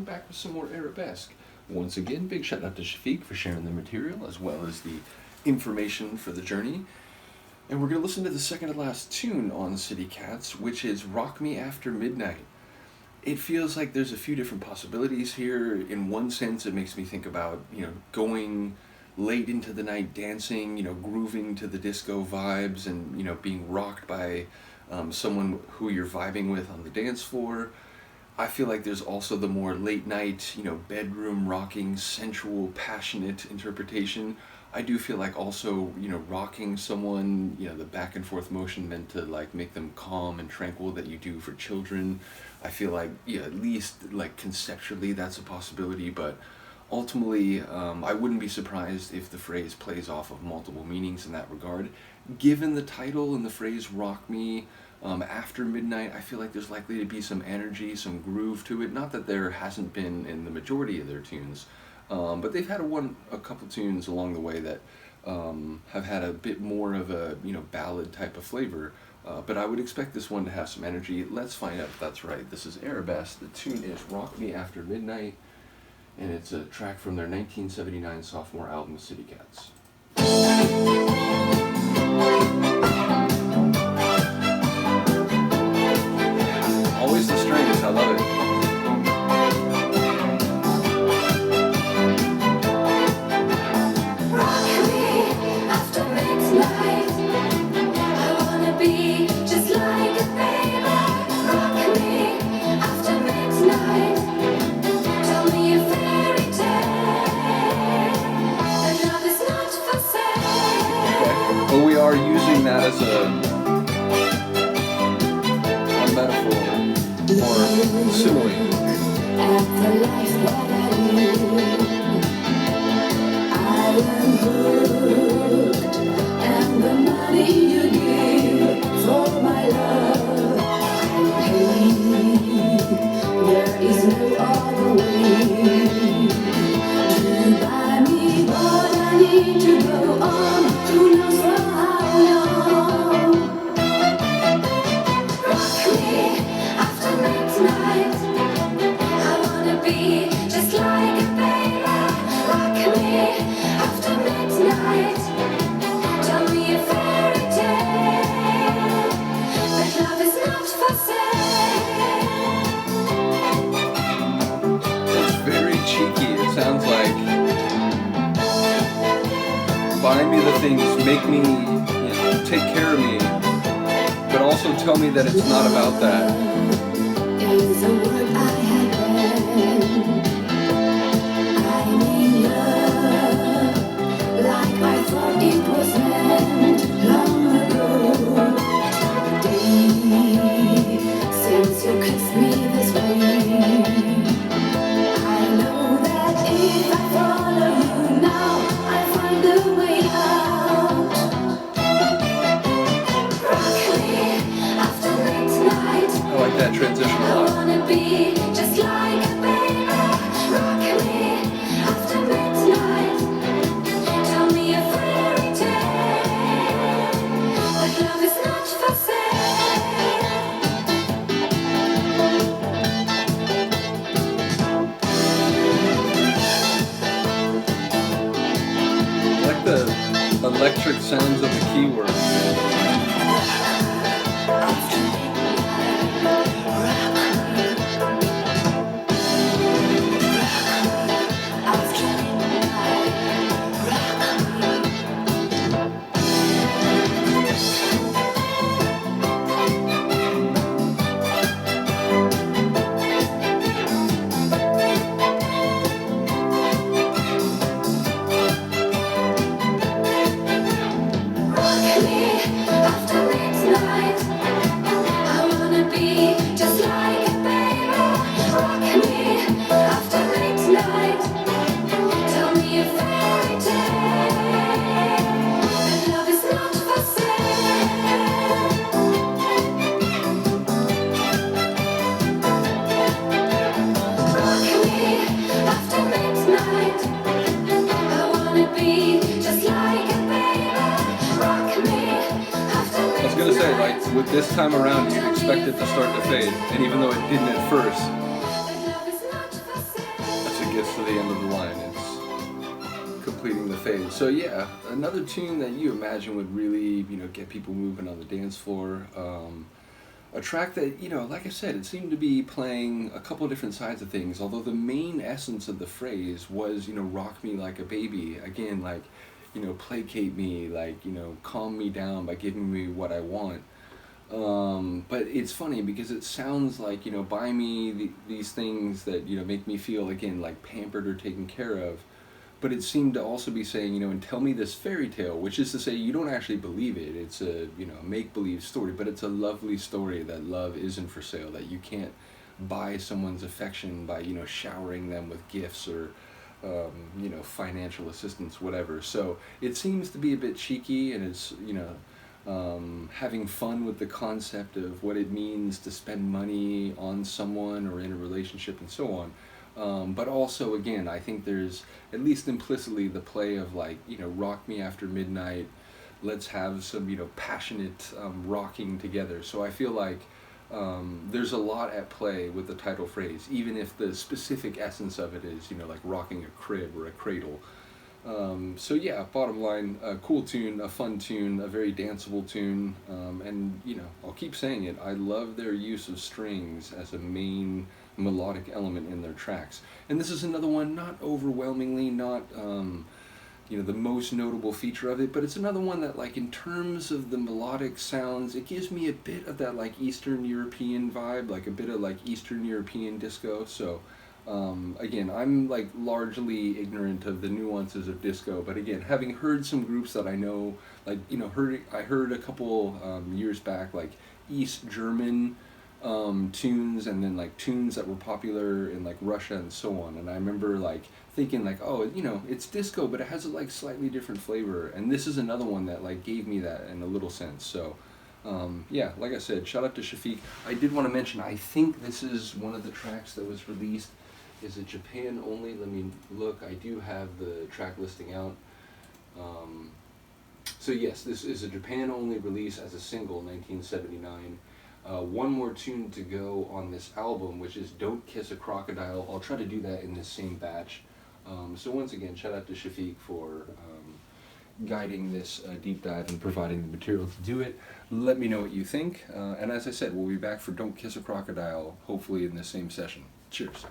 Back with some more Arabesque. Once again, big shout out to Shafiq for sharing the material as well as the information for the journey. And we're going to listen to the second to last tune on City Cats, which is Rock Me After Midnight. It feels like there's a few different possibilities here. In one sense, it makes me think about, going late into the night dancing, grooving to the disco vibes and, being rocked by someone who you're vibing with on the dance floor. I feel like there's also the more late night, bedroom rocking, sensual, passionate interpretation. I do feel like also, rocking someone, the back and forth motion meant to like make them calm and tranquil that you do for children. I feel like, at least like conceptually that's a possibility, but ultimately I wouldn't be surprised if the phrase plays off of multiple meanings in that regard. Given the title and the phrase rock me after midnight, I feel like there's likely to be some energy, some groove to it. Not that there hasn't been in the majority of their tunes, but they've had a couple tunes along the way that have had a bit more of a ballad type of flavor. But I would expect this one to have some energy. Let's find out if that's right. This is Arabesque. The tune is Rock Me After Midnight, and it's a track from their 1979 sophomore album, City Cats. Always the strings, I love it. Rock me after midnight. I wanna be just like a baby. Rock me after midnight. Tell me a fairy tale. That love is not for sale. Okay. Well, we are using that as a metaphor or simile. At the life that I live, I am hooked, and the money you give for my love, I pay. There is no other way to buy me what I need to go on. Who knows for how long? Rock me after midnight. I wanna be just like a baby. Rock me after midnight. Tell me a fairy tale. But love is not for sale. It's very cheeky. It sounds like buy me the things, make me, take care of me, but also tell me that it's not about that. Is a word I had read. I need love, like I thought it was meant long ago. The day since you kissed me this way, I know that if I follow you now, I'll find a way out. Rock me after midnight. I like that transition a I lot. wanna be just like a baby. Rock me after midnight. Tell me a fairy tale. But love is not for sale. I like the electric sounds of the keyword. Rock me after midnight. I wanna be just like a baby. Rock me after midnight. Tell me a fairy tale. But love is not for sale. Rock me after midnight. I wanna be just like a baby. Rock me after midnight. I was gonna say, like, with this time around, you'd expect it to start to fade, and even though it didn't at first, it gets to the end of the line, it's completing the fade. So yeah, another tune that you imagine would really, get people moving on the dance floor. A track that, like I said, it seemed to be playing a couple different sides of things, although the main essence of the phrase was, rock me like a baby. Again, like, placate me, like, calm me down by giving me what I want. But it's funny because it sounds like, buy me these things that, make me feel, again, like pampered or taken care of. But it seemed to also be saying, and tell me this fairy tale, which is to say you don't actually believe it. It's a, make-believe story, but it's a lovely story that love isn't for sale, that you can't buy someone's affection by, showering them with gifts or, financial assistance, whatever. So it seems to be a bit cheeky, and it's, having fun with the concept of what it means to spend money on someone or in a relationship and so on. But also, again, I think there's at least implicitly the play of like, rock me after midnight, let's have some, passionate rocking together. So I feel like there's a lot at play with the title phrase, even if the specific essence of it is, like rocking a crib or a cradle. So yeah, bottom line, a cool tune, a fun tune, a very danceable tune, and I'll keep saying it, I love their use of strings as a main melodic element in their tracks. And this is another one, not overwhelmingly, not the most notable feature of it, but it's another one that, like, in terms of the melodic sounds, it gives me a bit of that, like, Eastern European vibe, like a bit of, like, Eastern European disco. So again, I'm like largely ignorant of the nuances of disco, but again, having heard some groups that I know, like, I heard a couple years back, like East German tunes, and then like tunes that were popular in like Russia and so on. And I remember like thinking like, oh, it's disco, but it has a like slightly different flavor. And this is another one that like gave me that in a little sense. So yeah, like I said, shout out to Shafiq. I did want to mention, I think this is one of the tracks that was released. Is it Japan only? Let me look. I do have the track listing out. So yes, this is a Japan only release as a single, 1979. One more tune to go on this album, which is Don't Kiss a Crocodile. I'll try to do that in this same batch. So once again, shout out to Shafiq for guiding this deep dive and providing the material to do it. Let me know what you think. And as I said, we'll be back for Don't Kiss a Crocodile, hopefully in the same session. Cheers.